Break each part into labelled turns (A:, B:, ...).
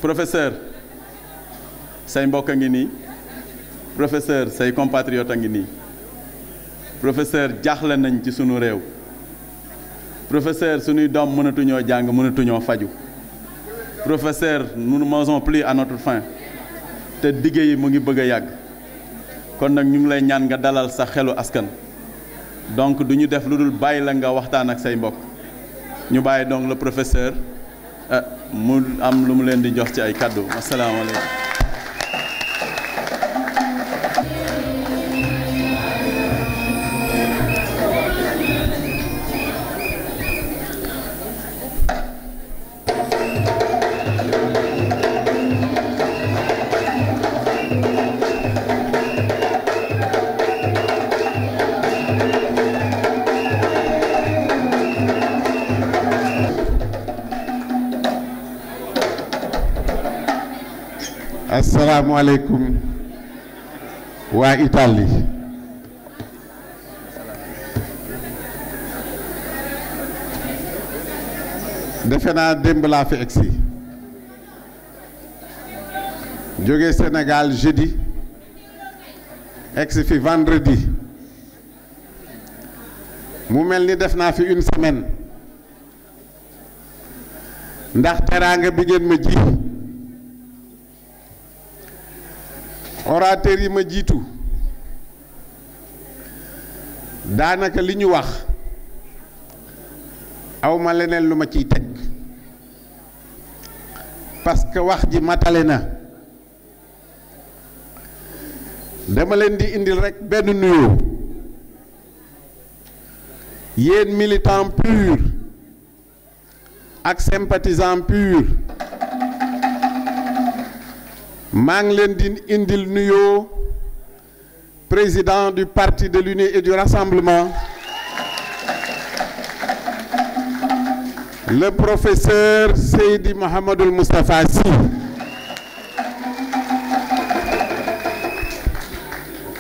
A: professeur say mbokk a ngi nii professeur say compatriotes a ngi nii professeur jaaxle nañ ci sunu réew professeur sunuy doom mënatuñoo jàng mënatuñoo faju professeur nous ne mangeons plus à notre faim te dige yi mu ngi bëgg a yàgg kon nag ñu ngi lay ñaan nga dalal sa xelu askan donc du ñu def lu dul bàyyi la nga waxtaan ak say mbokk ñu bàyyi donc le professeur mu am lu mu leen di jox ci ay kàddu asalaamaaleykum.
B: Asalaamaaleykum waa Italie defe naa démb laa fi egsi jóge Sénégal jeudi egsi fi vendredi mu mel ni def naa fi une semaine ndax teraanga bi ngeen ma ji orateur yi ma jiitu daanaka li ñu wax aw ma leneen lu ma ciy teg parce que wax ji matale na dama leen di indil rekk benn nuyoo yéen militant pur ak sympathisant pur maa ngi leen di indil nuyoo président du parti de l'unité et du rassemblement le professeur Seydi Mouhamadoul Moustapha Sy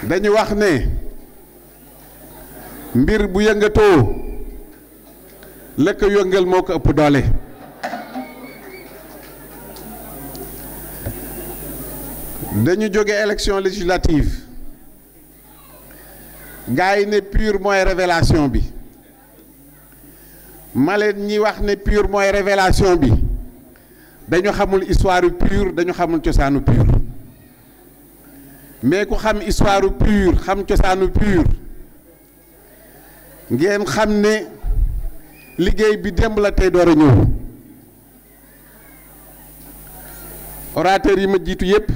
B: dañu wax ne mbir bu yëngatoo la ko yëngal moo ko ëpp doole dañu jóge élection législative gars yi ne PUR mooy révélation bi ma leen ñi wax ne PUR mooy révélation bi dañu xamul histoire PUR dañu xamul cosaanu PUR mais ku xam histoire PUR xam cosaanu PUR ngeen xam ne liggéey bi démb la tey door a ñëw orateur yi ma jiitu yépp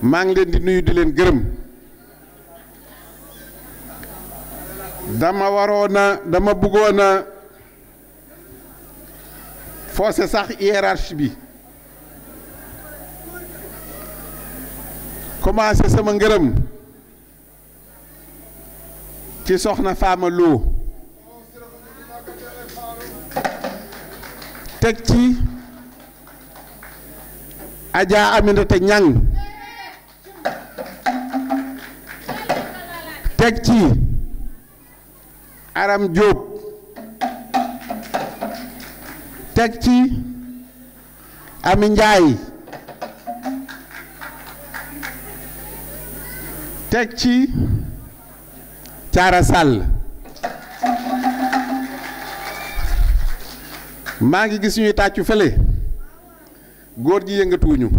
B: maa ngi leen di nuyu di leen gërëm dama bëggoon a forcer sax hiérarchie bi commencé sama ngërëm ci soxna Fama Lo teg ci Adja Aminata Ñang teg ci Aram Diop teg ci Ami Ndiaye teg ci Thiara Sall maa ngi gis ñuy tàccu fële góor ji yëngatuwuñu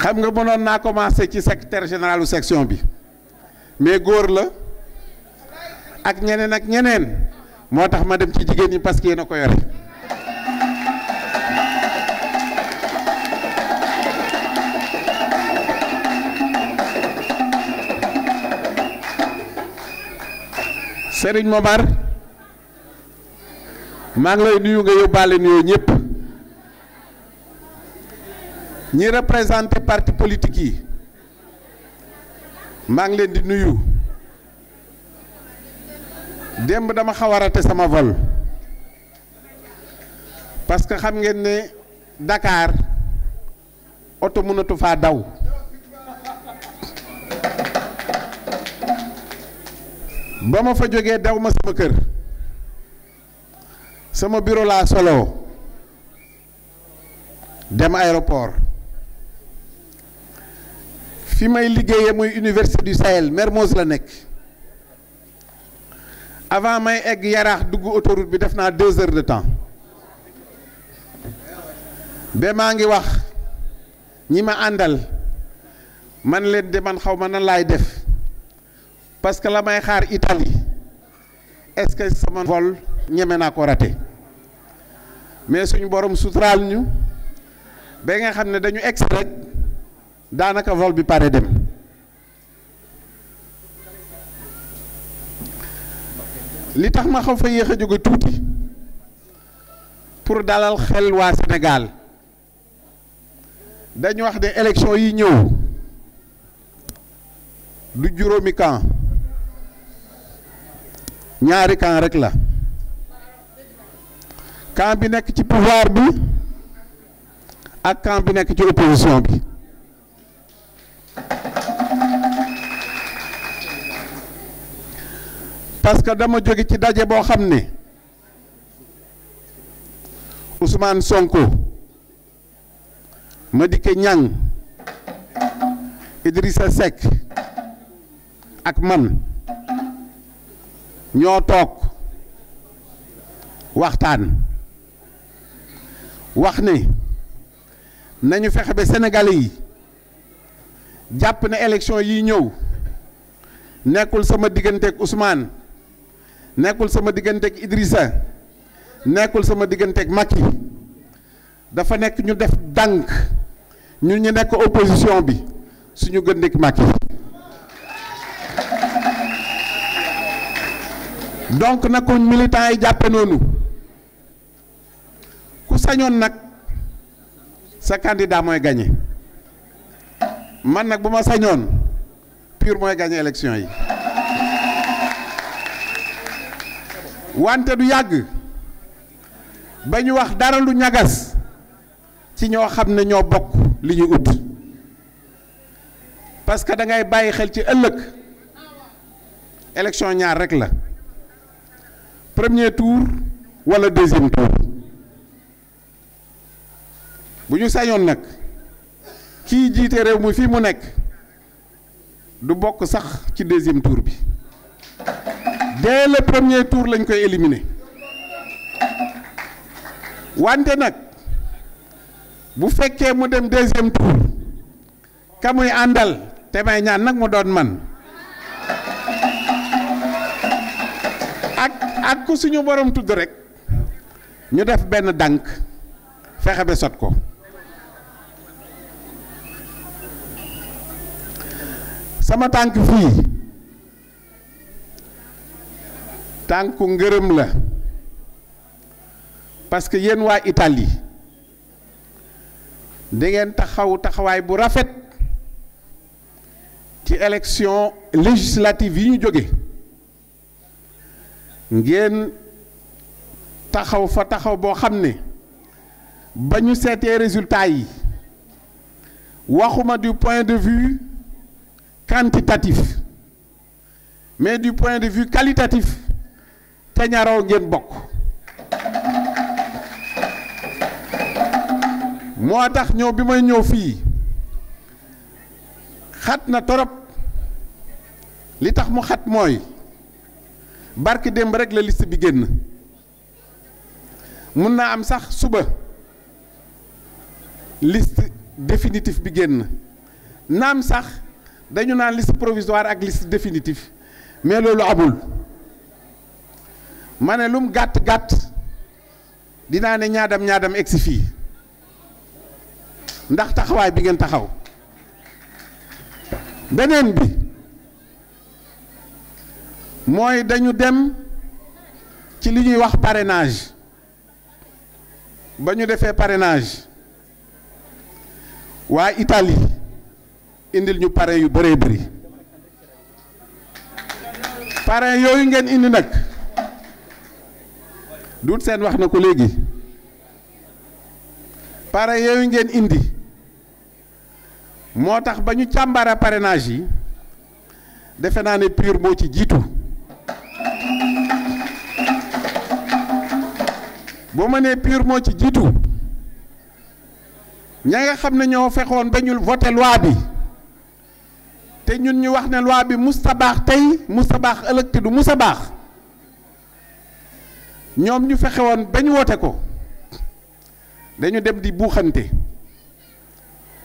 B: xam nga mënoon naa commencé ci secrétaire généralu section bi mais góor la ak ñeneen moo tax ma dem ci jigéen ñi parce que yéen a ko yore Serigne Momar maa ngi lay nuyu nga yóbbaale nuyoo ñëpp ñi représenté parti politique yi maa ngi leen di nuyu démb dama xaw a raté sama vol parce que xam ngeen ne Dakar oto mënatu faa daw ba ma fa jógee daw ma sama kër sama bureau laa solo dem aéroport fi may liggéeyee muy université du Sahel Mermoz la nekk avant may egg Yaraax dugg autoroute bi def naa 2 heures de temps ba maa ngi wax ñi ma àndal man leen de man xaw ma nan laay def parce que la may xaar Italie est-ce que sama vol ñeme naa ko raté mais suñu borom suturaal ñu ba nga xam ne dañu egsi rek daanaka vol bi pare dem li tax ma xaw fa yéex a jóge tuuti pour dalal xel waa Sénégal dañu wax ne élection yi ñëw du juróomi camp ñaari camp rek la camp bi nekk ci pouvoir bi ak camp bi nekk ci opposition bi parce que dama jóge ci daje boo xam ne Ousmane Sonko Madické Niang Idrissa Seck ak man ñoo toog waxtaan wax ne nañu fexe ba Sénégalais yi jàpp ne élection yi ñëw nekkul sama digganteeg Ousmane nekkul sama digganteeg Idrissa nekkul sama digganteeg Macky dafa nekk ñu def dànk ñun ñu nekk opposition bi suñu gëndeeg Macky donc nag ko militants yi jàppe noonu ku sañoon nag sa candidat mooy gagné man nag bu ma sañoon PUR mooy gagné élection yi wante du yàgg ba ñu wax dara lu ñagas ci ñoo xam ne ñoo bokk li ñu ut parce que da ngay bàyyi xel ci ëllëg élection ñaar rek la premier tour wala deuxième tour bu ñu sañoon nag kii jiite réew mi fii mu nekk du bokk sax ci deuxième tour bi dès le premier tour lañ koy éliminer wante nag bu fekkee mu dem deuxième tour ka muy àndal te may ñaan nag mu doon man ak ku suñu borom tudd rek ñu def benn dànk fexe ba sot ko sama tànk fii tànku ngërëm la parce que yéen waa Italie da ngeen taxawaay bu rafet ci élection législative yi ñu jóge ngeen taxaw fa taxaw boo xam ne ba ñu seetee résultats yi waxuma du point de vue quantitatif mais du point de vue qualitatif te ñaaroo ngeen bokk moo tax ñëw bi may ñëw fii xat na torop li tax mu xat mooy barki démb rek la liste bi génn mun naa am sax suba liste définitive bi génn naam sax dañu naan liste provisoire ak liste définitive mais loolu amul ma ne lum gàtt gàtt dinaa ne ñaadam egsi fii ndax taxawaay bi ngeen taxaw beneen bi mooy dañu dem ci li ñuy wax parrainage ba ñu defee parrainage waa Italie indil ñu parrain yu bëree bëri parrain yooyu ngeen indi nag duut seen wax na ko léegi parrain yooyu ngeen indi moo tax ba ñu càmbara parrainage yi defe naa ne PUR moo ci jiitu boo ma nee PUR moo ci jiitu ña nga xam ne ñoo fexoon ba ñu voté loi bi te ñun ñu wax ne loi bi musta baax tey musta baax ëllëg te du musta baax ñoom ñu fexe woon ba ñu wote ko dañu dem di buuxante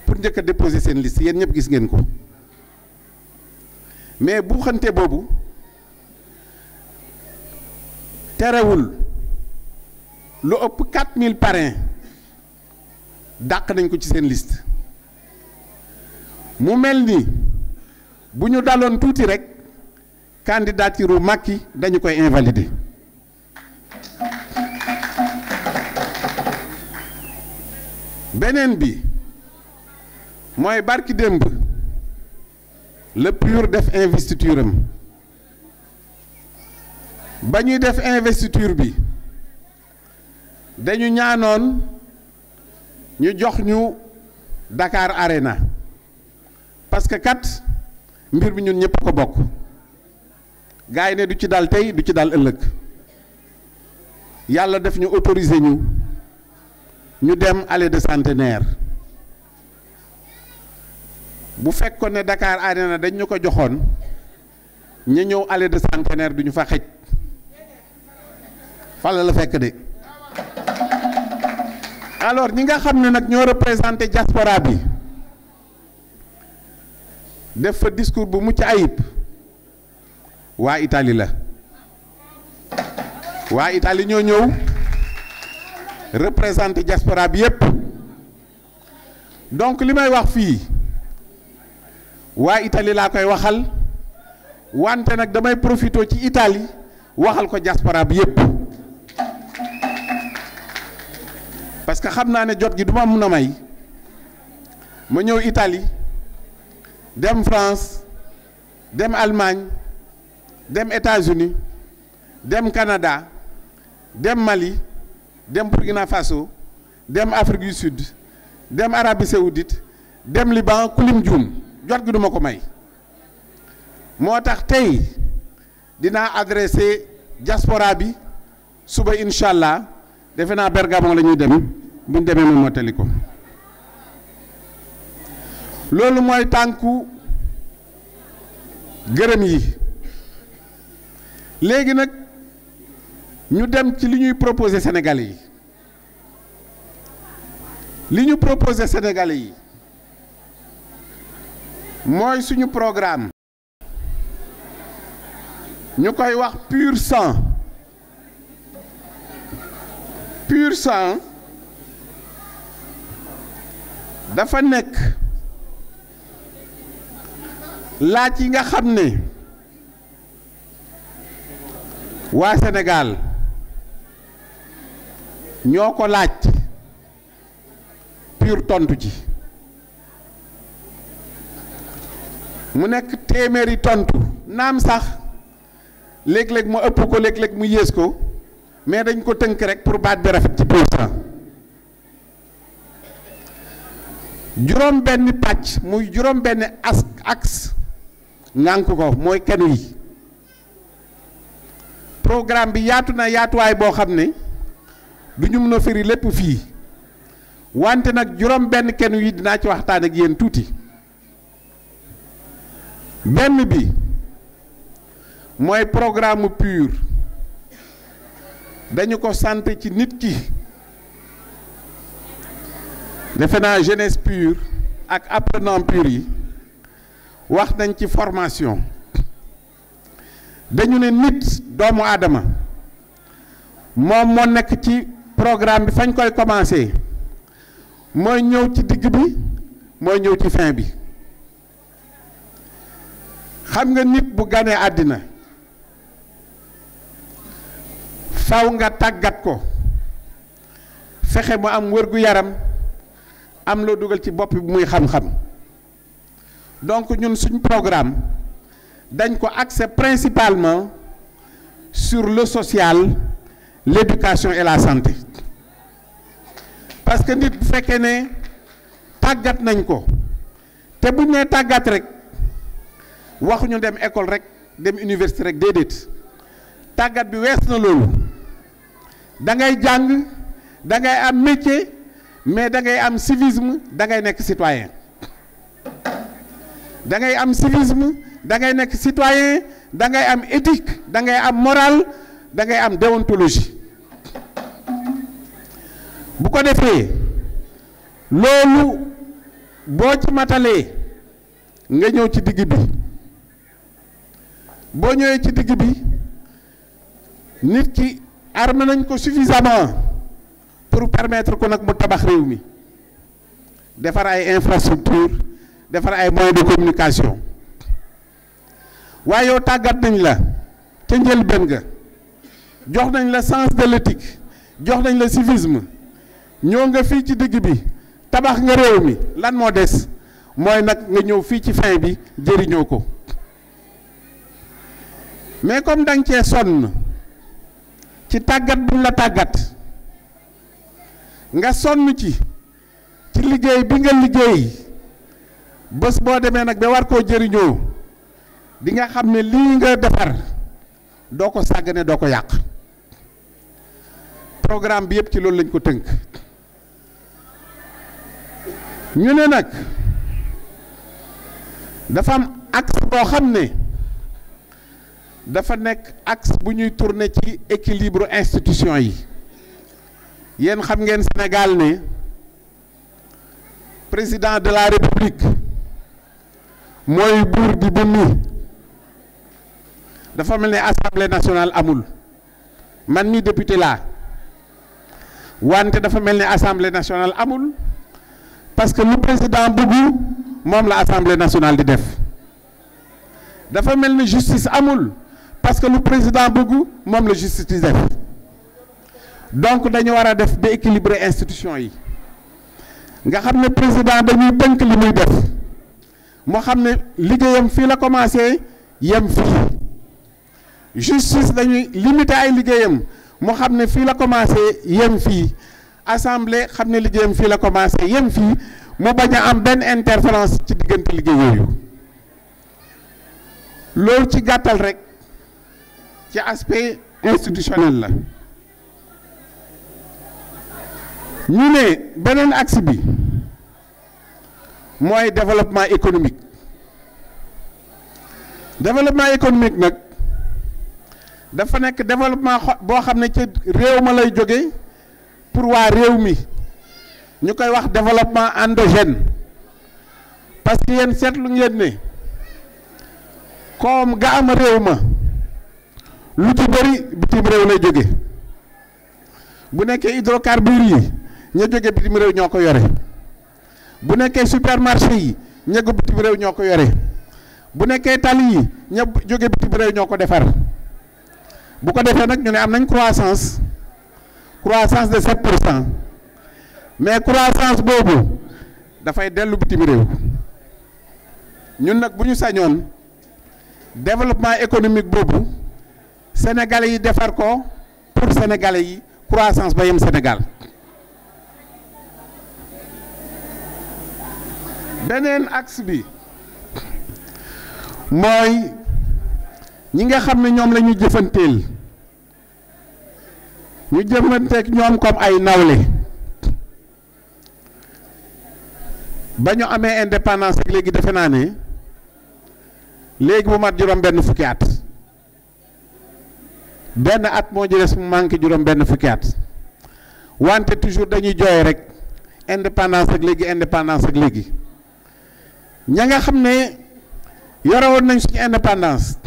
B: pour njëkk a déposer seen liste yéen ñëpp gis ngeen ko mais buuxante boobu terewul lu ëpp 4000 parrains dàq nañ ko ci seen liste mu mel ni bu ñu daloon tuuti rek candidature Macky dañu koy invalider beneen bi mooy barki démb le PUR def investiture am ba ñuy def investiture bi dañu ñaanoon ñu jox ñu Dakar Arena parce que kat mbir bi ñun ñëpp ko bokk gars yi ne du ci dal tey du ci dal ëllëg yàlla def ñu autoriser ñu dem allée de Centenaire bu fekkoon ne Dakar Arena dañ ñu ko joxoon ñu ñëw allée de Centenaire du ñu fa xëj fala la fekk de alors ñi nga xam ne nag ñoo représenté diaspora bi def fa discours bu mucc ayib waa Italie la waa Italie ñoo ñëw représenté diaspora bi yépp donc li may wax fii waa Italie laa koy waxal wante nag damay profité ci Italie waxal ko diaspora bi yépp parce que xam naa ne jot gi du ma mun a may ma ñëw Italie dem France dem Allemagne dem États-Unis dem Canada dem Mali dem Burkina Faso dem Afrique du Sud dem Arabie Saoudite dem Liban kulim juum jot gi du ma ko may moo tax tey dinaa adressé diaspora bi suba incha allah defe naa Bergamo la ñuy dem buñ demee mu mottali ko loolu mooy tànku gërëm yi léegi nag ñu dem ci li ñuy proposé Sénégalais yi li ñu proposé Sénégalais yi mooy suñu programme ñu koy wax PUR 100 PUR 100 dafa nekk laaj yi nga xam ne waa Sénégal ñoo ko laaj PUR tontu ci mu nekk téeméeri tontu naam sax léeg-léeg mu ëpp ko léeg-léeg mu yées ko mais dañ ko tënk rek pour baat bi rafet ci PUR 100 juróom benn pàcc muy juróom benn axe ngànk ko mooy kenu yi programme bi yaatu na yaatuwaay boo xam ne du ñu mën a firi lépp fii wante nag juróom benn kenu yi dinaa ci waxtaan ak yéen tuuti benn bi mooy programme PUR dañu ko sant ci nit ki defe naa jeunesse PUR ak apprenant PUR yi wax nañ ci formation dañu ne nit doomu aadama moom moo nekk ci programme bi fañ koy commencé mooy ñëw ci digg bi mooy ñëw ci fin bi xam nga nit bu ganee àddina faw nga tàggat ko fexe mu am wér-gu-yaram am loo dugal ci bopp bi muy xam-xam donc ñun suñ programme dañ ko axé principalement sur le social l'éducation et la santé parce que nit bu fekkee ne tàggat nañ ko te buñ nee tàggat rek waxuñu dem école rek dem université rek déedéet tàggat bi wees na loolu da ngay jàng da ngay am métier mais da ngay am civisme da ngay nekk citoyen da ngay am civisme da ngay nekk citoyen da ngay am éthique da ngay am morale da ngay am déontologie bu ko defee loolu boo ci matalee nga ñëw ci digg bi boo ñëwee ci digg bi nit ki armé nañ ko suffisamment pour permettre ko nag mu tabax réew mi defar ay infrastructure defar ay moyens de communication waaye yow tàggat nañ la ca njëlbéen ga jox nañ la sens de l'éthique jox nañ la civisme ñoo nga fii ci digg bi tabax nga réew mi lan moo des mooy nag nga ñëw fii ci fin bi jëriñoo ko mais comme danga cee sonn ci tàggat buñ la tàggat nga sonn ci liggéey bi nga liggéey bés boo demee nag ba war koo jëriñoo di nga xam ne lii nga defar doo ko sàggane doo ko yàq programme bi yëpp ci loolu lañ ko tënk ñu ne nag dafa am axe boo xam ne dafa nekk axe bu ñuy tourner ci équilibre institution yi yéen xam ngeen Sénégal ne président de la République mooy buur di bu nii dafa mel ne assemblée nationale amul man mi député laa wante dafa mel ne assemblée nationale amul parce que lu président bëggu moom la assemblée nationale di def dafa mel ne justice amul parce que lu président bëggu moom la justice di def donc dañu war a def ba équilibrer institution yi nga xam ne président dañuy tënk li muy def moo xam ne liggéeyam fii la commencé yem fii justice dañuy limiter ay liggéeyam moo xam ne fii la commencé yem fii assemblée xam ne liggéeyam fii la commencé yem fii mu bañ a am benn interférence ci diggante liggéey yooyu loolu ci gàttal rek ci aspect institutionnel la ñu ne beneen axe bi mooy développement économique nag dafa nekk développement boo xam ne ci réew ma lay jóge pour waa réew mi ñu koy wax développement endogène parce que yéen seetlu ngeen ne comme ga am réew ma lu ci bëri bitim réew lay jóge bu nekkee hydrocarbures yi ña jóge bitim réew ñoo ko yore bu nekkee supermarché yi ña ko bitim réew ñoo ko yore bu nekkee tali yi ña jóge bitim réew ñoo ko defar bu ko defee nag ñu ne am nañ croissance de 7% mais croissance boobu dafay dellu bitim réew ñun nag bu ñu sañoon développement économique boobu sénégalais yi defar ko pour sénégalais yi croissance ba yem Sénégal beneen axe bi mooy ñi nga xam ne ñoom la ñu jëfanteel ñu jëfanteeg ñoom comme ay nawle ba ñu amee indépendance ak léegi defe naa ne léegi mu mat juróom benn fukki at benn at moo ci des mu manqué juróom benn fukki at wante toujours dañuy jooy rek indépendance ak léegi ña nga xam ne yore woon nañ suñu indépendance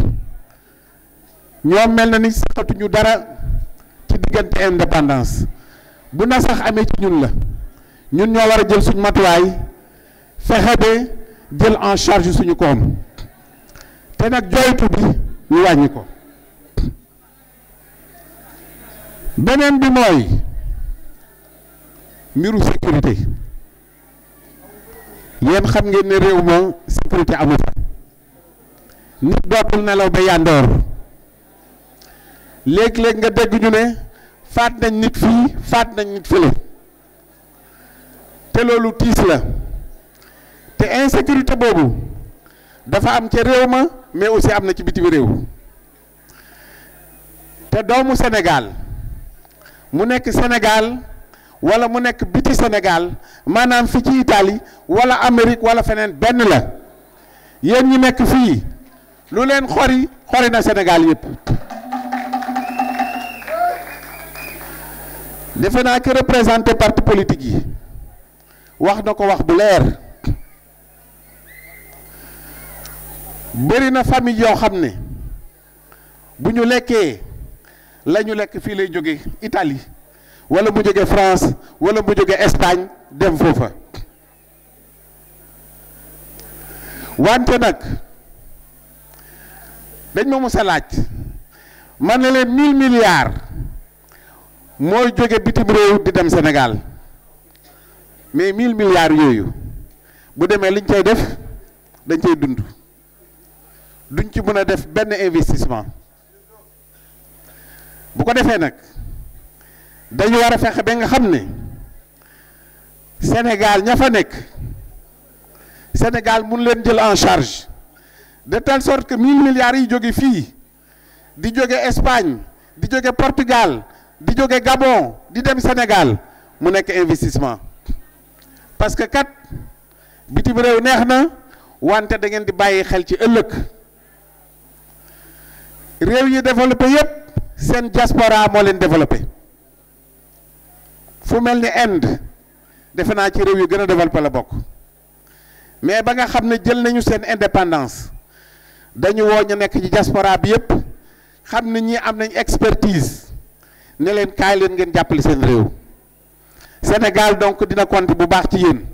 B: ñoom mel na ni saxatuñu dara ci diggante indépendance bu na sax amee ci ñun la ñun ñoo war a jël suñu matuwaay fexe ba jël en charge suñu koom te nag jooytu bi ñu wàññi ko beneen bi mooy mbiru sécurité yéen xam ngeen ne réew ma sécurité amu fa nit dootul nelaw ba yàndoor léeg-léeg nga dégg ñu ne faat nañ nit fii faat nañ nit fële te loolu tiis la te insécurité boobu dafa am ca réew ma mais aussi am na ci bitim réew te doomu Sénégal mu nekk Sénégal wala mu nekk biti Sénégal maanaam fi ci Italie wala Amérique wala feneen benn la yéen ñi nekk fii lu leen xori na Sénégal yëpp. defe naa ki représenté parti politique yi wax na ko wax bu leer bëri na famille yoo xam ne bu ñu lekkee la ñu lekk fii lay jóge Italie wala mu jóge France wala mu jóge Espagne dem foofa wante nag dañ ma mës a laaj man na leen 1000 milliards mooy jóge bitim réew di dem Sénégal mais 1000 milliards yooyu bu demee liñ cay def dañ cay dund duñ ci mën a def benn investissement bu ko defee nag dañu war a fexe ba nga xam ne Sénégal ña fa nekk Sénégal mun leen jël en charge de telle sorte que 1000 milliards yi jóge fii di jóge Espagne di jóge Portugal di jóge Gabon di dem Sénégal mu nekk investissement parce que kat bitim réew neex na wante da ngeen di bàyyi xel ci ëllëg réew yi développé yépp seen diaspora moo leen développé fu mel ni Inde defe naa ci réew yu gën a développé la bokk mais ba nga xam ne jël nañu seen indépendance dañu woo ñu nekk ci diaspora bi yépp xam ne ñi am nañ expertise ne leen kaay leen ngeen jàppale seen réew Sénégal donc dina compter bu baax ci yéen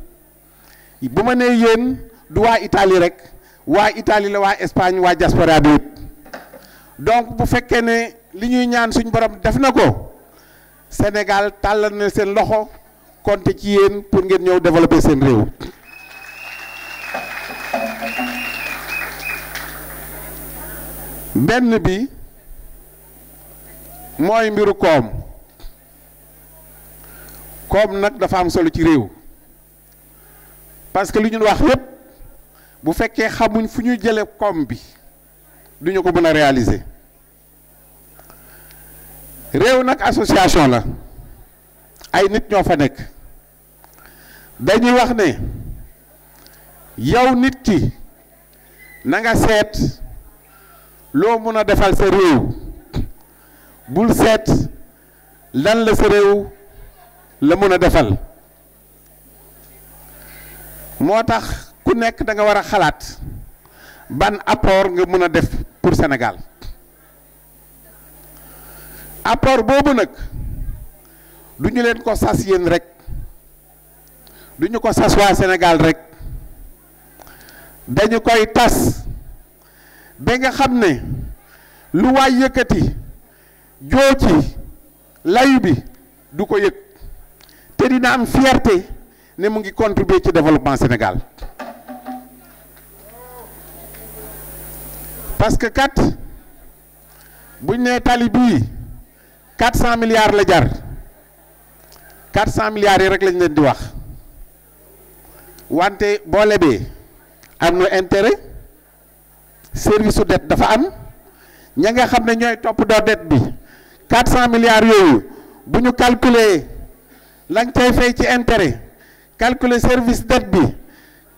B: bu ma nee yéen du waa Italie rek waa Italie la waa Espagne waa diaspora bi yépp donc bu fekkee ne li ñuy ñaan suñ borom def na ko Sénégal tàllal na seen loxo compter ci yéen pour ngeen ñëw développer seen réew. benn bi mooy mbiru koom nag dafa am solo ci réew parce que li ñu wax lépp bu fekkee xamuñ fu ñuy jële koom bi duñu ko mën a réaliser réew nag association la ay nit ñoo fa nekk dañuy wax ne yow nit ki na nga seet loo mën a defal sa réew bul seet lan la sa réew la mën a defal moo tax ku nekk da nga war a xalaat ban apport nga mën a def pour Sénégal apport boobu nag du ñu leen ko sas yéen rek du ñu ko sas waa Sénégal rek dañu koy tas ba nga xam ne lu waay yëkkati joo ci layu bi du ko yëg te dina am fierté ne mu ngi contribuer ci développement Sénégal parce que kat buñ nee tali bii 400 milliards la jar 400 milliards yi rek lañ leen di wax wante boo lebee am na intérêt service su dette dafa am ña nga xam ne ñooy topp doo dette bi 400 milliards yooyu bu ñu calculer lañ cay fay ci intérêt calculer service dette bi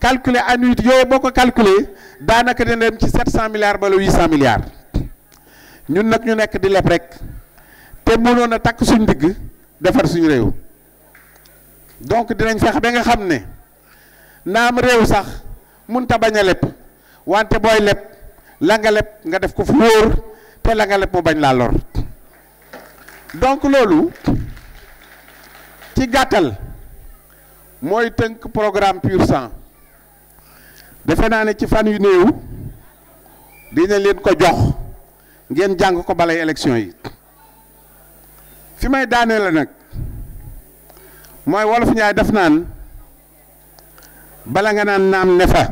B: calculer annuité yooyu boo ko calculer daanaka dina dem ci 700 milliards ba la 800 milliards ñun nag ñu nekk di leb rek te mënoon a takk suñ digg defar suñu réew donc dinañ fexe ba nga xam ne naam réew sax mënta bañ a leb wante booy leb la nga leb nga def ko fu wóor te la nga leb mu bañ laa lor donc loolu ci gàttal mooy tënk programme Pur Sang defe naa ne ci fan yu néew dina leen ko jox ngeen jàng ko balay élection yi fi may daanee la nag mooy wolof ñaay def naan bala nga naan naam ne fa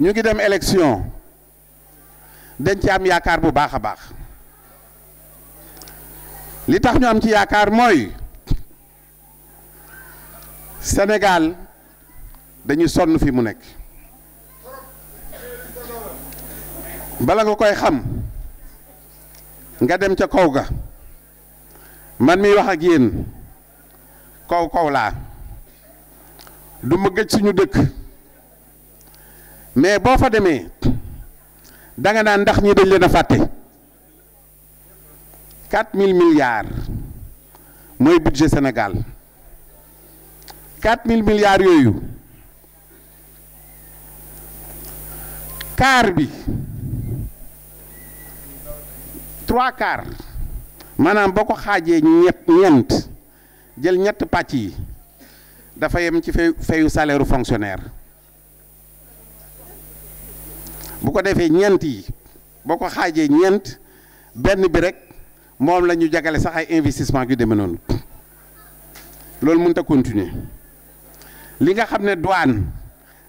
B: ñu ngi dem élection dañ ci am yaakaar bu baax a baax li tax ñu am ci yaakaar mooy Sénégal dañuy sonn fi mu nekk bala nga koy xam nga dem ca kaw ga man mi wax ak yéen kaw laa du ma gëj suñu dëkk mais boo fa demee da nga naan ndax ñi dañ leen a fàtte 4000 milliards mooy budget Sénégal 4000 milliards yooyu quart bi 3/4 maanaam boo ko xaajee ñeent jël ñett pàcc yi dafa yem ci fayu salaire fonctionnaire bu ko defee ñeent yi boo ko xaajee ñeent benn bi rek moom la ñu jagale sax ay investissement yu demee noonu loolu mënut a continuer li nga xam ne douane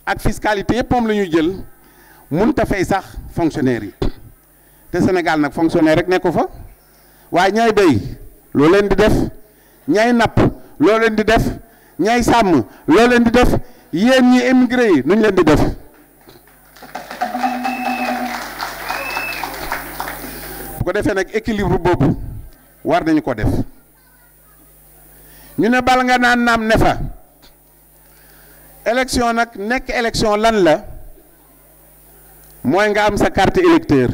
B: ak fiscalité yëpp moom la ñuy jël mënut a fay sax fonctionnaire yi te Sénégal nag fonctionnaire rek nekku fa waaye ñaay béy loo leen di def ñaay napp loo leen di def ñaay sàmm loo leen di def yéen ñi émigré yi nuñ leen di def bu ko defee nag équilibre boobu war nañu ko def ñu ne bala nga naan naam ne fa élection nag nekk élection lan la mooy nga am sa carte électeur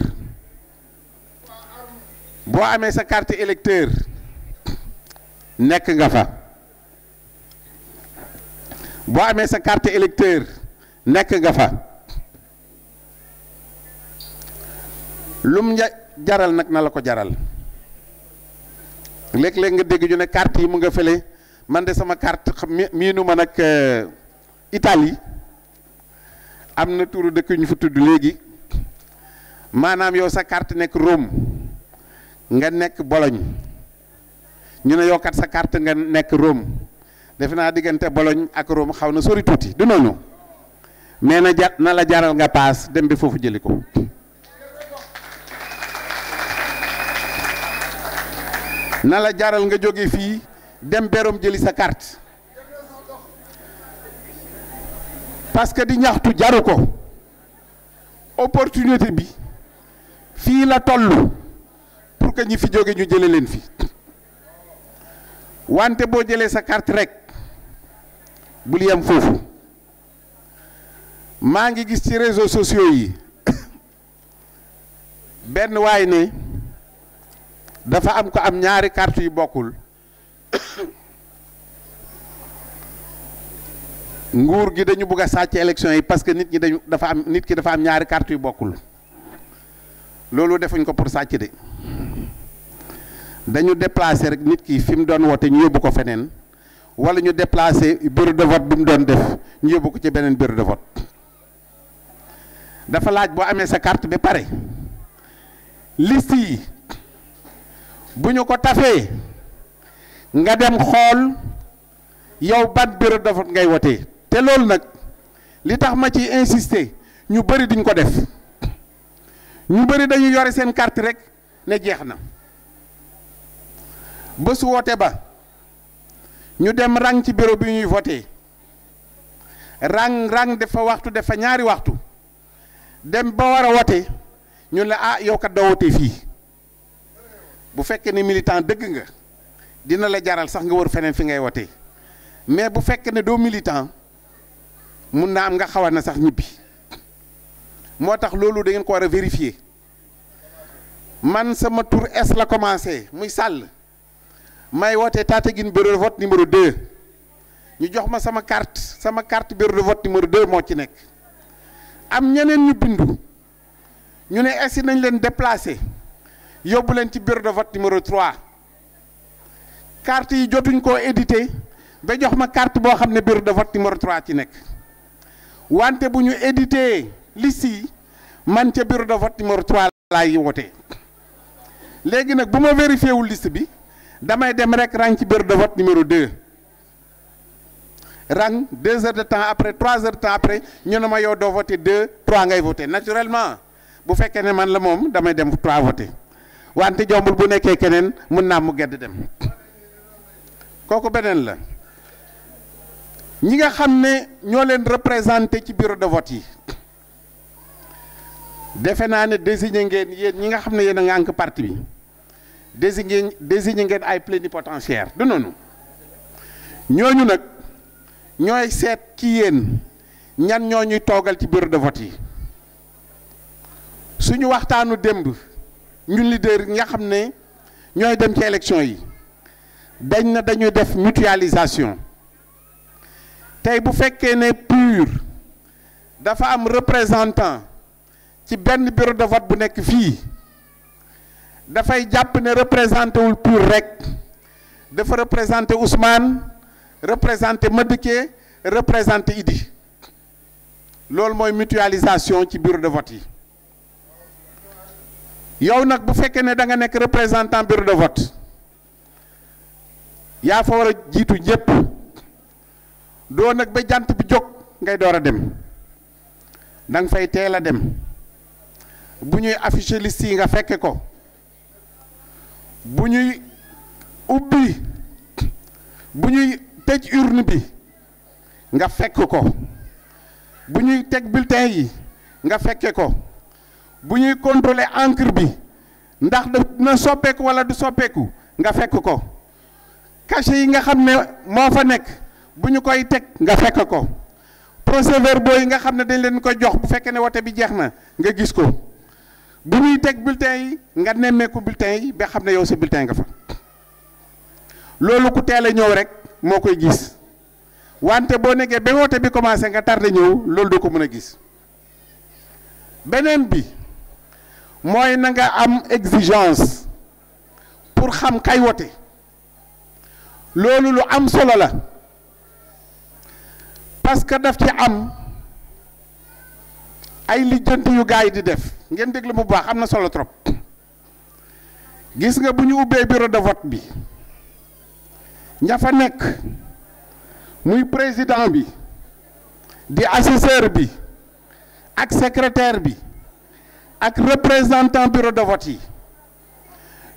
B: boo amee sa carte électeur nekk nga fa boo amee sa carte électeur nekk nga fa lum jaral nag na la ko jaral léeg-léeg nga dégg ñu ne carte yi mu nga fële man de sama carte miinu ma nag Italie am na turu dëkk ñu fa tudd léegi maanaam yow sa carte nekk Rome nga nekk Bologne ñu ne yow kat sa carte nga nekk Rome defe naa diggante Bologne ak Rome xaw na sori tuuti du noonu mais na la jaral nga paas dem bi foofu jëli ko na la jaral nga jóge fii dem berom jëli sa carte parce que di ñaxtu jaru ko opportunité bi fii la toll pour que ñi fi jóge ñu jële leen fi wante boo jëlee sa carte rek bul yem foofu maa ngi gis ci réseaux sociaux yi benn waay ne dafa am ko am ñaari carte yu bokkul nguur gi dañu bëgg a sàcc élection yi parce que nit ki dafa am ñaari carte yu bokkul loolu defuñ ko pour sàcc de dañu déplacer rek nit ki fi mu doon wote ñu yóbbu ko feneen wala ñu déplacer bureau de vote bi mu doon def ñu yóbbu ko ci beneen bureau de vote dafa laaj boo amee sa carte ba pare liste yi bu ñu ko tafee nga dem xool yow ban bureau de vote ngay wotee te loolu nag li tax ma ci insister ñu bëri duñ ko def ñu bëri dañu yore seen carte rek ne jeex na bésu woote ba ñu dem rang ci bureau bi ñuy voté rang dafa waxtu dafa ñaari waxtu dem ba war a wote ñu la ah yow kat doo wote fii bu fekkee ne militant dëgg nga dina la jaral sax nga wër feneen fi ngay wote mais bu fekkee ne doo militant mun naa am nga xaw na sax ñibbi moo tax loolu da ngeen ko war a vérifier man sama tour S la commencé muy Sall may wote Tataguine bureau de vote numéro 2 ñu jox ma sama carte bureau de vote numéro 2 moo ci nekk am ñeneen ñu bindu ñu ne est-ce que nañ leen déplacer yóbbu leen ci bureau de vote numéro 3 carte yi jotuñ koo édité ba jox ma carte boo xam ne bureau de vote numéro 3 ci nekk wante bu ñu édité liste yi man ca bureau de vote numéro 3 laay wote léegi nag bu ma vérifié wul liste bi damay dem rek rang ci bureau de vote numéro 2 rang 2 heures de temps après 3 heures de temps après ñu ne ma yow doo voté 2 3 ngay voté naturellement bu fekkee ne man la moom damay dem 3 voté wante jombul bu nekkee keneen mën naa mu gedd dem kooku beneen la ñi nga xam ne ñoo leen représenté ci bureau de vote yi defe naa ne désigné ngeen yéen ñi nga xam ne yéen a ngànk parti bi désigné ngeen ay plénipotentiaire du noonu ñooñu nag ñooy seet ci yéen ñan ñoo ñuy toogal ci bureau de vote yi. suñu waxtaanu démb ñun leader nga xam ne ñooy dem ci élection yi dañ na dañuy def mutualisation tey bu fekkee ne PUR dafa am représentant ci benn bureau de vote bu nekk fii dafay jàpp ne représenté wul PUR rek dafa représenté Ousmane représenté Madické représenté Idi loolu mooy mutualisation ci bureau de vote yi. yow nag bu fekkee ne da nga nekk représentant bureau de vote yaa fa war a jiitu ñëpp doo nag ba jant bi jóg ngay door a dem da nga fay teel a dem bu ñuy afficher liste yi nga fekke ko bu ñuy ubbi bu ñuy tëj urne bi nga fekk ko bu ñuy teg bulletin yi nga fekke ko bu ñuy contrôler encre bi ndax dina soppeeku wala du soppeeku nga fekk ko cachet yi nga xam ne moo fa nekk bu ñu koy teg nga fekk ko procès-verbaux yi nga xam ne dañ leen ko jox bu fekkee ne wote bi jeex na nga gis ko bu ñuy teg bulletin yi nga nemmeeku bulletin yi ba xam ne yow sa bulletin nga fa loolu ku teel a ñëw rek moo koy gis wante boo nekkee ba wote bi commencé nga tardé ñëw loolu doo ko mën a gis beneen bi mooy na nga am exigence pour xam kay wote loolu lu am solo la parce que daf ci am ay lijjanti yu gars yi di def ngeen déglu bu baax am na solo trop gis nga bu ñu ubbee bureau de vote bi ña fa nekk muy président bi di assesseur bi ak secrétaire bi ak représentant bureau de vote yi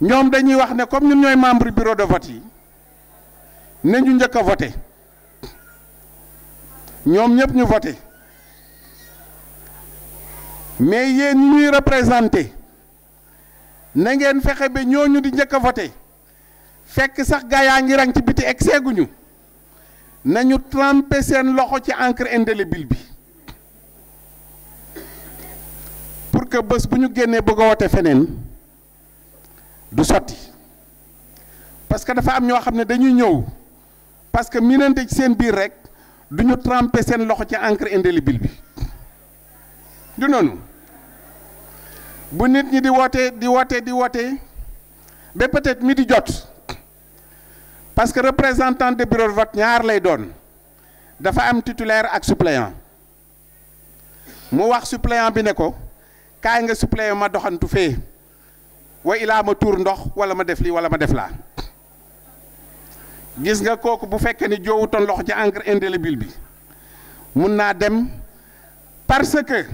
B: ñoom dañuy wax ne comme ñun ñooy membre bureau de vote yi ne ñu njëkk a voté ñoom ñëpp ñu voté mais yéen ñi ñuy représenté na ngeen fexe ba ñooñu di njëkk a voté fekk sax gaa yaa ngi rang ci biti egg seeguñu nañu trempé seen loxo ci encre indélébile bi pour que bés bu ñu génnee bëgg a wote feneen du sotti parce que dafa am ñoo xam ne dañuy ñëw parce que minante ci seen biir rek du ñu trempé seen loxo ci encre indélébile bi du noonu bu nit ñi di woote ba peut-être mi di jot parce que représentant de bureau de vote ñaar lay doon dafa am titulaire ak suppléant mu wax suppléant bi ne ko kaay nga suppléant ma doxantu fee wa ilaa ma tuur ndox wala ma def lii wala ma def laa gis nga kooku bu fekkee ni joowutoon loxo ci encre indélébile bi mun naa dem parce que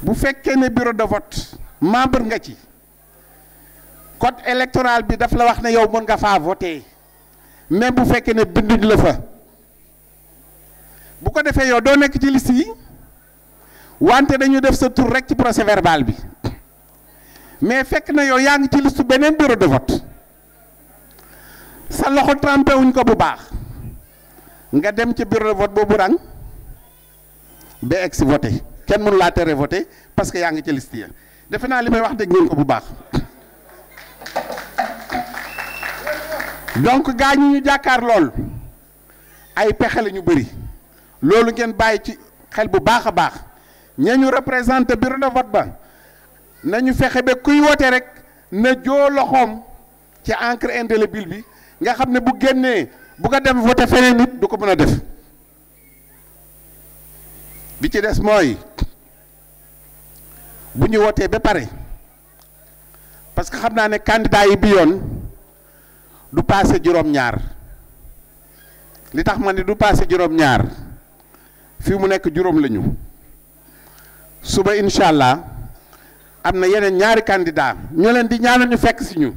B: bu fekkee ne bureau de vote membre nga ci code électoral bi daf la wax ne yow mën nga faa voter même bu fekkee ne binduñ la fa bu ko defee yow doo nekk ci liste yi wante dañu def sa tur rek ci procès verbal bi mais fekk na yow yaa ngi ci liste beneen bureau de vote sa loxo trempé wuñ ko bu baax nga dem ci bureau de vote boobu rang ba egg si voté kenn mënu laa tere voté parce que yaa ngi ci liste ya defe naa li may wax dégg ngeen ko bu baax donc gaa ñi ñu jàkkaar lool ay pexe la ñu bëri loolu ngeen bàyyi ci xel bu baax a baax ña ñu représenté bureau de vote ba nañu fexe ba kuy wote rek na joo loxoom ci encre indélébile bi nga xam ne bu génnee bu ko dem voté feneen nit du ko mën a def bi ci des mooy bu ñu wotee ba pare parce que xam naa ne candidat yi bi yoon du passé juróom-ñaar li tax ma ne du passé juróom-ñaar fii mu nekk juróom lañu suba incha allah am na yeneen ñaari candidat ñu leen di ñaanal ñu fekk si ñu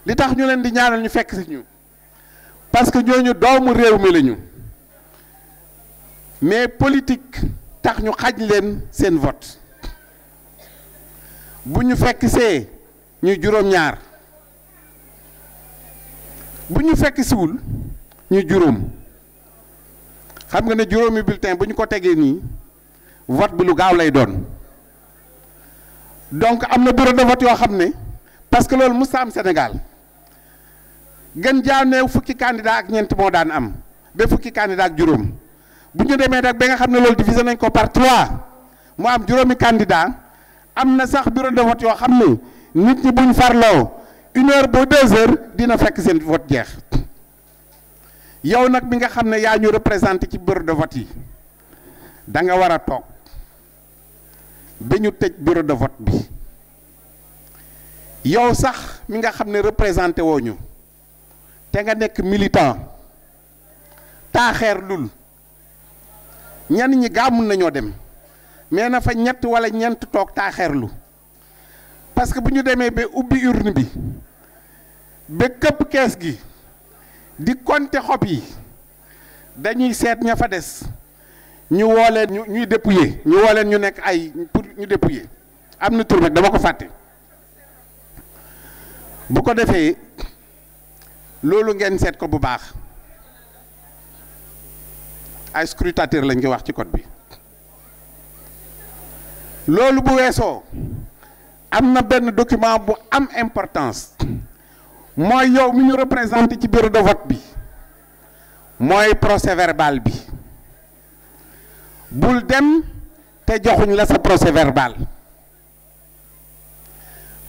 B: li tax ñu leen di ñaanal ñu fekk si ñu parce que ñooñu doomu réew mi lañu mais politique tax ñu xaj leen seen vote bu ñu fekk see ñuy juróom-ñaar bu ñu fekk siwul ñu juróom xam nga ne juróomi bulletin bu ñu ko tegee nii vote bi lu gaaw lay doon donc am na bureau de vote yoo xam ne parce que loolu musta am Sénégal gën jaaneew fukki candidat ak ñeent moo daan am ba fukki candidat ak juróom bu ñu demee nag ba nga xam ne loolu divisé nañ ko par 3 mu am juróomi candidat am na sax bureau de vote yoo xam ne nit ñi buñ farloo 1 heure ba 2 heures dina fekk seen vote jeex yow nag bi nga xam ne yaa ñu représenté ci bureau de vote yi da nga war a toog ba ñu tëj bureau de vote bi yow sax mi nga xam ne représenté woo ñu te nga nekk militant taaxeer lul ñenn ñi gaamun nañoo dem mais na fa ñett wala ñeent toog taaxeerlu parce que bu ñu demee ba ubbi urne bi ba këpp kees gi di compter xob yi dañuy seet ña fa des ñu woo leen ñuy dépouiller ñu woo leen ñu nekk ay pour ñu dépouiller am na tur nag dama ko fàtte bu ko defee loolu ngeen seet ko bu baax ay scrutateur lañ koy wax ci code bi loolu bu weesoo am na benn document bu am importance mooy yow mi ñu représenté ci bureau de vote bi mooy procès verbal bi bul dem te joxuñ la sa procès verbal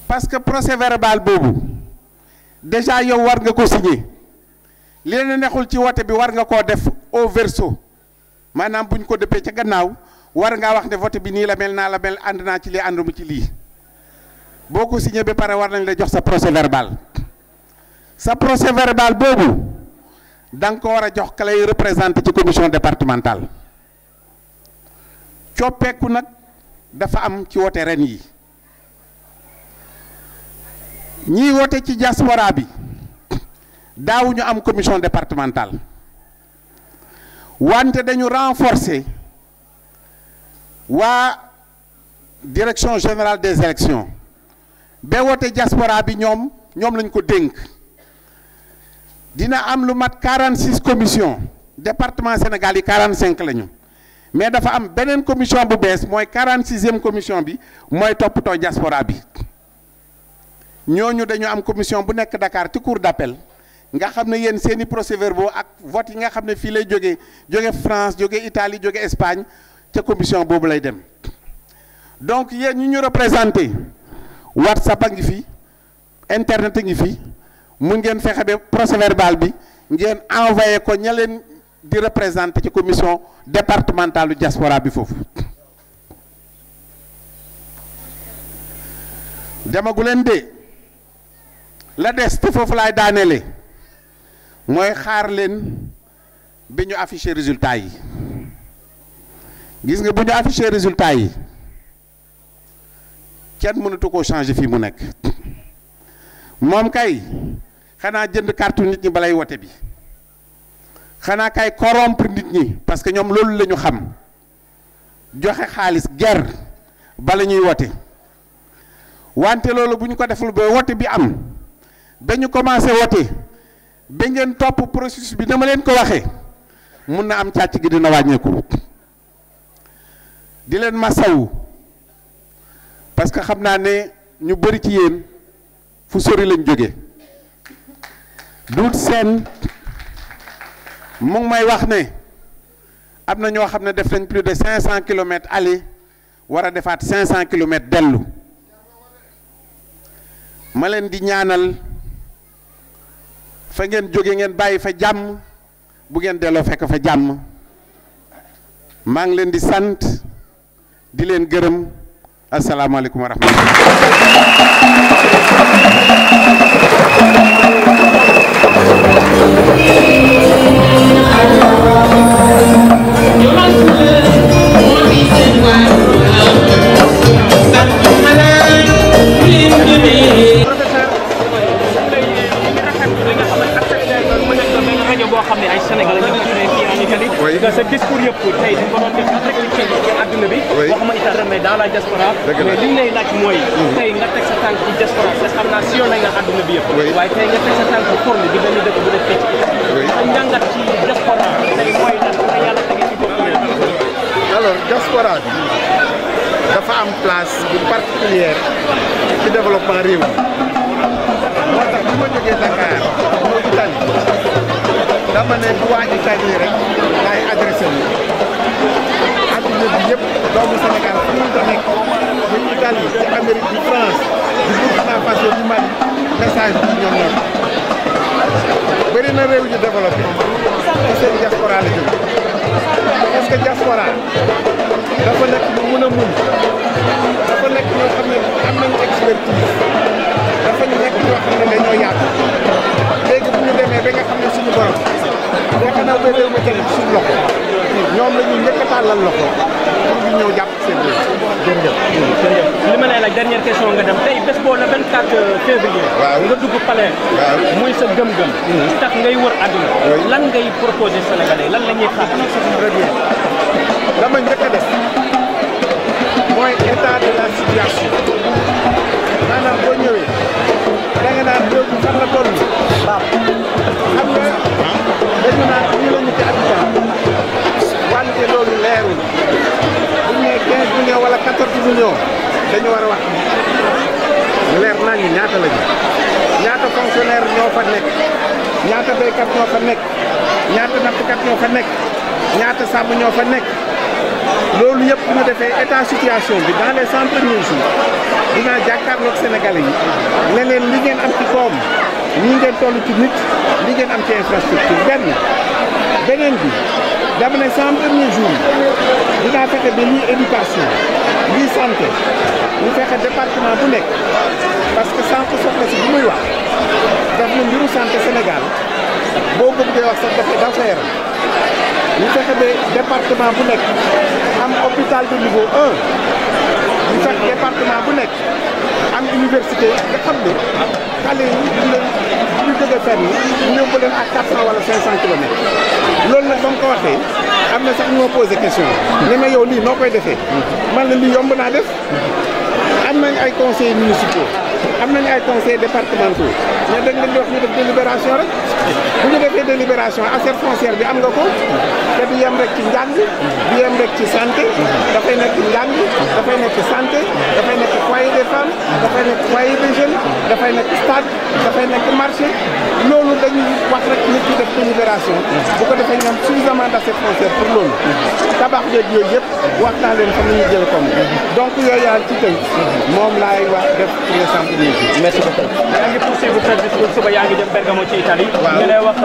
B: parce que procès verbal boobu déjà yow war nga ko signer li leen neexul ci wote bi war nga koo def au verso maanaam buñ ko dëppee ca gannaaw war ngaa wax ne vote bi nii la mel naa la mel ànd naa ci lii ànduma ci lii boo ko signé ba pare war nañ la jox sa procès verbal sa procès verbal boobu da nga ko war a jox ka lay représenté ci commission départementale coppeeku nag dafa am ci wote ren yi ñiy wote ci diaspora bi daawuñu am commission départementale wante dañu renforcer waa direction générale des élections ba wote diaspora bi ñoom lañ ko dénk dina am lu mat 46 commission département Sénégal yi 45 lañu mais dafa am beneen commission bu bees mooy 46e commission bi mooy toppatoo diaspora bi ñooñu dañu am commission bu nekk Dakar ci cour d'appel nga xam ne yéen seeni procès-verbaux ak vote yi nga xam ne fii lay jóge France jóge Italie jóge Espagne ca commission boobu lay dem donc yéen ñu représenté WhatsApp a ngi fi internet a ngi fi mun ngeen fexe ba procès-verbal bi ngeen envoyé ko ña leen di représenté ci commission départementale du diaspora bi foofu demagu leen de la des te foofu laay daaneele mooy xaar leen bi ñu affiché résultat yi gis nga bu ñu affiché résultat yi kenn mënatu koo changer fii mu nekk moom kay xanaa jënd carte nit ñi balay wote bi xanaa kay corrompre nit ñi parce que ñoom loolu la ñu xam joxe xaalis guerre bala ñuy wote wante loolu bu ñu ko deful ba wote bi am ba ñu commencé wote ba ngeen topp processus bi dama leen ko waxee mun na am càcc gi dina wàññeeku di leen masawu parce que xam naa ne ñu bëri ci yéen fu sori lañ jóge duut seen mu ngi may wax ne am na ñoo xam ne def nañ plus de 500 kilomètres aller war a defaat 500 kilomètres dellu ma leen di ñaanal fa ngeen jóge ngeen bàyyi fa jàmm bu ngeen delloo fekk fa jàmm maa ngi leen di sant di leen gërëm asalaamaaleykum wa
C: boo xam ne ay Sénégalais ñoo Italie. que sa discours yëpp tey dañ ko doon def rek ci àdduna bi. waxuma Italie mais dans la diaspora. mais li ñu lay laaj mooy. tey nga teg sa tànk ci diaspora te xam naa sillonné nga àdduna bi yëpp. waaye tey nga teg sa tànk forme di benn dëkk bu def fii ci Italie. sa njàngat ci diaspora tey mooy lan nga yàlla tege ci bopp leen.
B: alors diaspora bi dafa am place bu particulière ci développement réew mi moo tax bu ma jógee Dakar ñëw Italie dama ne bu waa Italie rek laay adressé wu adduna bi yëpp doomu Sénégal fu mu nekk muy Italie ci Amérique bi France di Burkina Faso di Mali message bi ñoom ñoom bëri na réew yu développé ci seen diaspora la jóge parce que diaspora dafa nekk lu mën a mun dafa nekk ñoo xam ne am nañu expertise dafa nekk ñoo xam ne dañoo yaatu léegi bu ñu demee ba nga xam ne suñu borom yaakaar naa ba réew mi teg suñu loxo ñoom la ñuy njëkk a tàllal loxo pour ñu ñëw jàpp seen réew. jërëjëf.
C: jërëjëf li ma lay laaj dernière question nga dem tey bés boo le 24 février. nga dugg palais. muy sa gëm-gëm. tax ngay wër àdduna. lan ngay proposé Sénégalais lan la ñuy xaar.
B: très bien dama njëkk a def mooy état de la situation maanaam boo ñëwee da nga naan réew mi fan la toll waaw xam nga dañu naan ñu la ñu ci habitant wante loolu leerul bu ñu nee 15 millions wala 14 millions dañu war a wax leer naa ñu ñaata lañu ñaata fonctionnaire ñoo fa nekk ñaata béykat ñoo fa nekk ñaata nappkat ñoo fa nekk ñaata sàmm ñoo fa nekk loolu yëpp bu ñu defee état situation bi dans les 100 premiers jours dinaa jàkkaarloog Sénégalais yi ne leen li ngeen am ci koom ñii ngeen toll ci nit li ngeen am ci infrastructure beneen bi dama ne 100 premiers jours dinaa fexe ba lii éducation lii santé ñu fexe département bu nekk parce que sànq soxla si bu muy wax daf na mbiru santé Sénégal boo bëggee wax sax dafa yaram ñu fexe ba département bu nekk am hôpital de niveau 1 ñu fexe département bu nekk am université nga xam ne xale yi ñu jóge fenn ñu yóbbu leen ak 400 wala 500 kilomètres loolu nag ba mu ko waxee am na sax ñu ma posé question ne ma yow lii noo koy defee man la lii yomb naa def am nañ ay conseillers municipaux am nañu ay conseils départementaux mais dañ leen di wax ñu def délibération rek bu ñu defee délibération assiette foncière bi am nga ko te du yem rek ci njàng du yem rek ci santé dafay nekk njàng dafay nekk santé dafay nekk foyer des femmes dafay nekk foyer des jeunes dafay nekk stade dafay nekk marché loolu dañuy wax rek nit ñi def délibération bu ko defee ñu am suffisamment d'assiette foncière pour loolu tabax beeg yooyu yëpp wax naa leen xam nañu jël comme donc yooyu yaal ci tënk moom laay wax def pour les centres de
C: merci beaucoup. yaa ngi poursuivre sa discours suba yaa ngi dem Bergamo ci Italie. ñu lay wax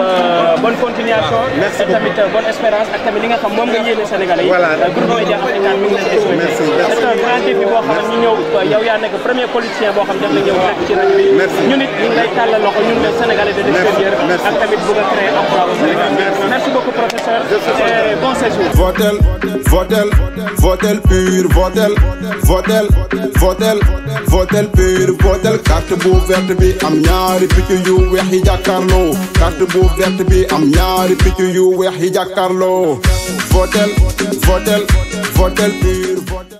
C: bonne continuation.
B: merci
C: beaucoup tamit bonne espérance ak tamit li nga xam moom nga yéene Sénégalais yi.
B: voilà
C: groupe Médias Africains mi ngi leen di souhaiter. c'est un grand défi boo xam ne ñu ñëw yow yaa nekk premier politicien boo xam ne daf la ñëw rek ci rajo yi. ñu nit ñu ngi lay tàllal loxo ñun les Sénégalais de l'extérieur. ak tamit bëgg a créer emploi au Sénégal. merci beaucoup professeur. et bon séjour.
D: votel votel votel pur votel votel votel votel pur votel carte bu verte bi am ñaari picc yu weex yi jàkkaarloo carte bu verte bi am ñaari picc yu weex yi jàkkaarloo votel votel votel pur votel